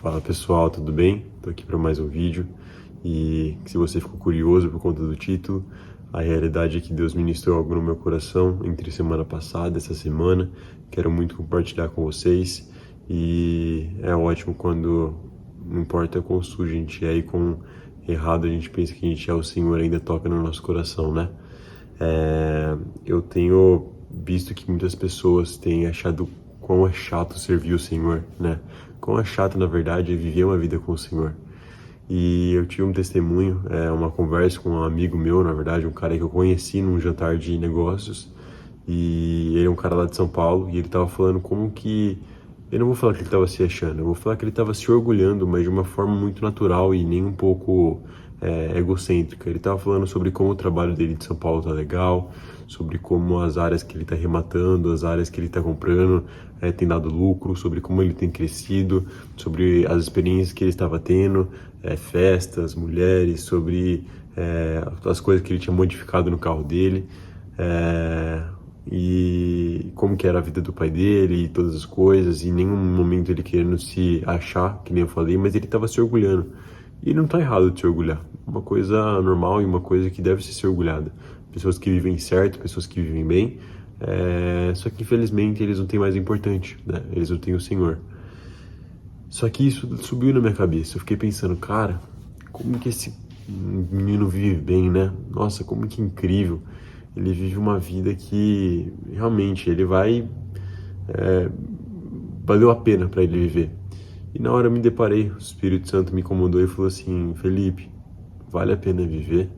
Fala pessoal, tudo bem? Tô aqui para mais um vídeo e se você ficou curioso por conta do título, a realidade é que Deus ministrou algo no meu coração entre semana passada e essa semana. Quero muito compartilhar com vocês e é ótimo quando, não importa quão sujo a gente é e quão errado a gente pensa que a gente é, o Senhor ainda toca no nosso coração, né? Eu tenho visto que muitas pessoas têm achado quão é chato servir o Senhor, né? Quão é chato, na verdade, é viver uma vida com o Senhor. E eu tive um testemunho, uma conversa com um amigo meu, na verdade, um cara que eu conheci num jantar de negócios. E ele é um cara lá de São Paulo, e ele tava falando como que... Eu não vou falar que ele tava se achando, eu vou falar que ele tava se orgulhando, mas de uma forma muito natural e nem um pouco egocêntrica. Ele tava falando sobre como o trabalho dele de São Paulo tá legal, sobre como as áreas que ele tá rematando, as áreas que ele tá comprando tem dado lucro, sobre como ele tem crescido, sobre as experiências que ele estava tendo, festas, mulheres, sobre as coisas que ele tinha modificado no carro dele. E como que era a vida do pai dele e todas as coisas, e em nenhum momento ele querendo se achar, que nem eu falei, mas ele estava se orgulhando. E não tá errado de se orgulhar, uma coisa normal e uma coisa que deve ser orgulhada. Pessoas que vivem certo, pessoas que vivem bem, só que infelizmente eles não têm mais importante, né? Eles não têm o Senhor. Só que isso subiu na minha cabeça, eu fiquei pensando, cara, como que esse menino vive bem, né? Nossa, como que incrível. Ele vive uma vida que realmente ele valeu a pena para ele viver. E na hora eu me deparei, o Espírito Santo me incomodou e falou assim: Felipe, vale a pena viver?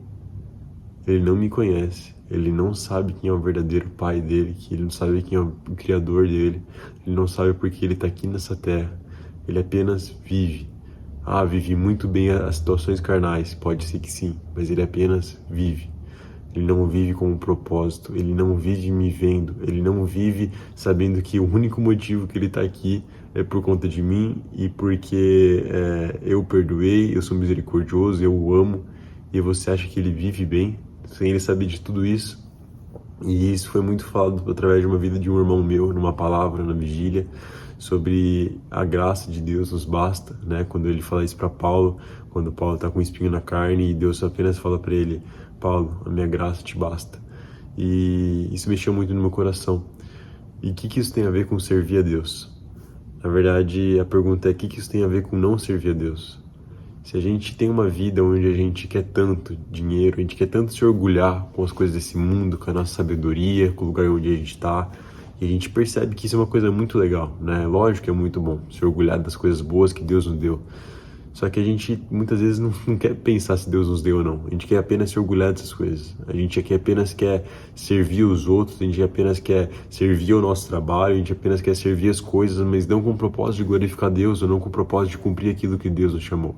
Ele não me conhece, ele não sabe quem é o verdadeiro pai dele, que ele não sabe quem é o criador dele, ele não sabe por que ele está aqui nessa terra, ele apenas vive. Vive muito bem as situações carnais, pode ser que sim, mas ele apenas vive. Ele não vive com um propósito, ele não vive me vendo, ele não vive sabendo que o único motivo que ele está aqui é por conta de mim e porque eu perdoei, eu sou misericordioso, eu o amo. E você acha que ele vive bem sem ele saber de tudo isso? E isso foi muito falado através de uma vida de um irmão meu, numa palavra na vigília, sobre a graça de Deus nos basta, né? Quando ele fala isso para Paulo, quando Paulo está com um espinho na carne e Deus apenas fala para ele: Paulo, a minha graça te basta. E isso mexeu muito no meu coração. E o que isso tem a ver com servir a Deus? Na verdade, a pergunta é: o que isso tem a ver com não servir a Deus? Se a gente tem uma vida onde a gente quer tanto dinheiro, a gente quer tanto se orgulhar com as coisas desse mundo, com a nossa sabedoria, com o lugar onde a gente está, e a gente percebe que isso é uma coisa muito legal, né? Lógico que é muito bom se orgulhar das coisas boas que Deus nos deu. Só que a gente muitas vezes não quer pensar se Deus nos deu ou não. A gente quer apenas se orgulhar dessas coisas. A gente aqui apenas quer servir os outros, a gente apenas quer servir o nosso trabalho, a gente apenas quer servir as coisas, mas não com o propósito de glorificar Deus ou não com o propósito de cumprir aquilo que Deus nos chamou.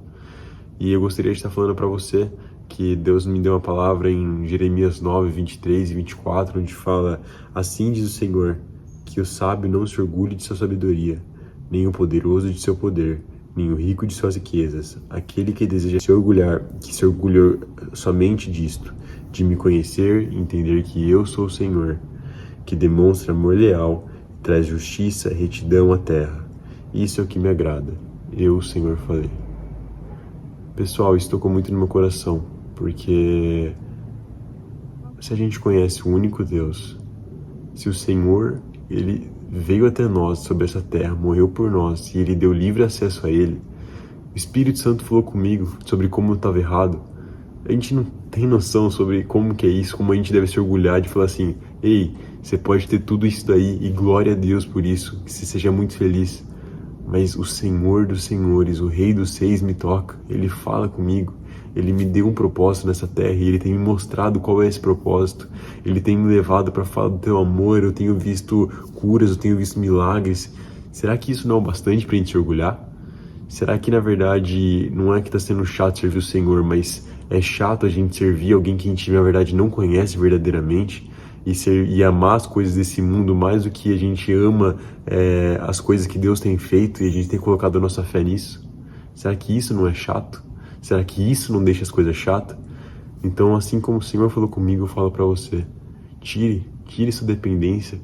E eu gostaria de estar falando para você que Deus me deu uma palavra em Jeremias 9, 23 e 24, onde fala: assim diz o Senhor, que o sábio não se orgulhe de sua sabedoria, nem o poderoso de seu poder, nem o rico de suas riquezas. Aquele que deseja se orgulhar, que se orgulhe somente disto, de me conhecer e entender que eu sou o Senhor, que demonstra amor leal, traz justiça, retidão à terra. Isso é o que me agrada. Eu, o Senhor, falei. Pessoal, isso tocou muito no meu coração, porque se a gente conhece o único Deus, se o Senhor, ele veio até nós sobre essa terra, morreu por nós e ele deu livre acesso a ele, o Espírito Santo falou comigo sobre como eu estava errado. A gente não tem noção sobre como que é isso, como a gente deve se orgulhar de falar assim: ei, você pode ter tudo isso daí e glória a Deus por isso, que você seja muito feliz. Mas o Senhor dos Senhores, o Rei dos Reis me toca, Ele fala comigo, Ele me deu um propósito nessa terra e Ele tem me mostrado qual é esse propósito. Ele tem me levado para falar do teu amor, eu tenho visto curas, eu tenho visto milagres. Será que isso não é o bastante para a gente se orgulhar? Será que na verdade não é que está sendo chato servir o Senhor, mas é chato a gente servir alguém que a gente na verdade não conhece verdadeiramente? E amar as coisas desse mundo mais do que a gente ama as coisas que Deus tem feito e a gente tem colocado a nossa fé nisso? Será que isso não é chato? Será que isso não deixa as coisas chatas? Então, assim como o Senhor falou comigo, eu falo para você: tire sua dependência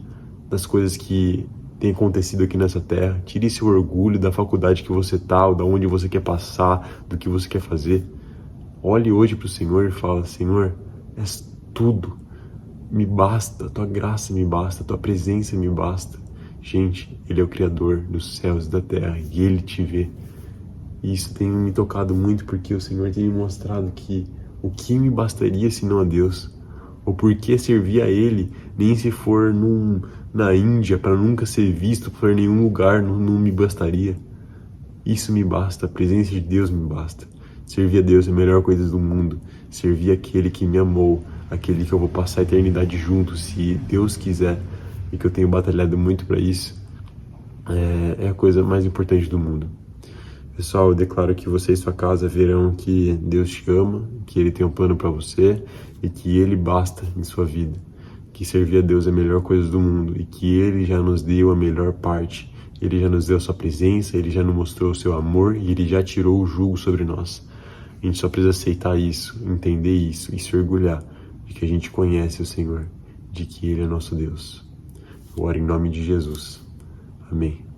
das coisas que tem acontecido aqui nessa terra. Tire seu orgulho da faculdade que você tá, ou da onde você quer passar, do que você quer fazer. Olhe hoje para o Senhor e fala: Senhor, és tudo. Me basta, tua graça me basta, tua presença me basta. Gente, Ele é o Criador dos céus e da terra e Ele te vê. E isso tem me tocado muito porque o Senhor tem me mostrado que o que me bastaria se não a Deus? Ou por que servir a Ele, nem se for na Índia, para nunca ser visto por nenhum lugar, não me bastaria. Isso me basta, a presença de Deus me basta. Servir a Deus é a melhor coisa do mundo. Servir aquele que me amou, aquele que eu vou passar a eternidade junto, se Deus quiser, e que eu tenho batalhado muito para isso, é a coisa mais importante do mundo. Pessoal, eu declaro que você e sua casa verão que Deus te ama, que Ele tem um plano para você e que Ele basta em sua vida. Que servir a Deus é a melhor coisa do mundo e que Ele já nos deu a melhor parte. Ele já nos deu a sua presença, Ele já nos mostrou o seu amor e Ele já tirou o jugo sobre nós. A gente só precisa aceitar isso, entender isso e se orgulhar de que a gente conhece o Senhor, de que Ele é nosso Deus. Eu oro em nome de Jesus. Amém.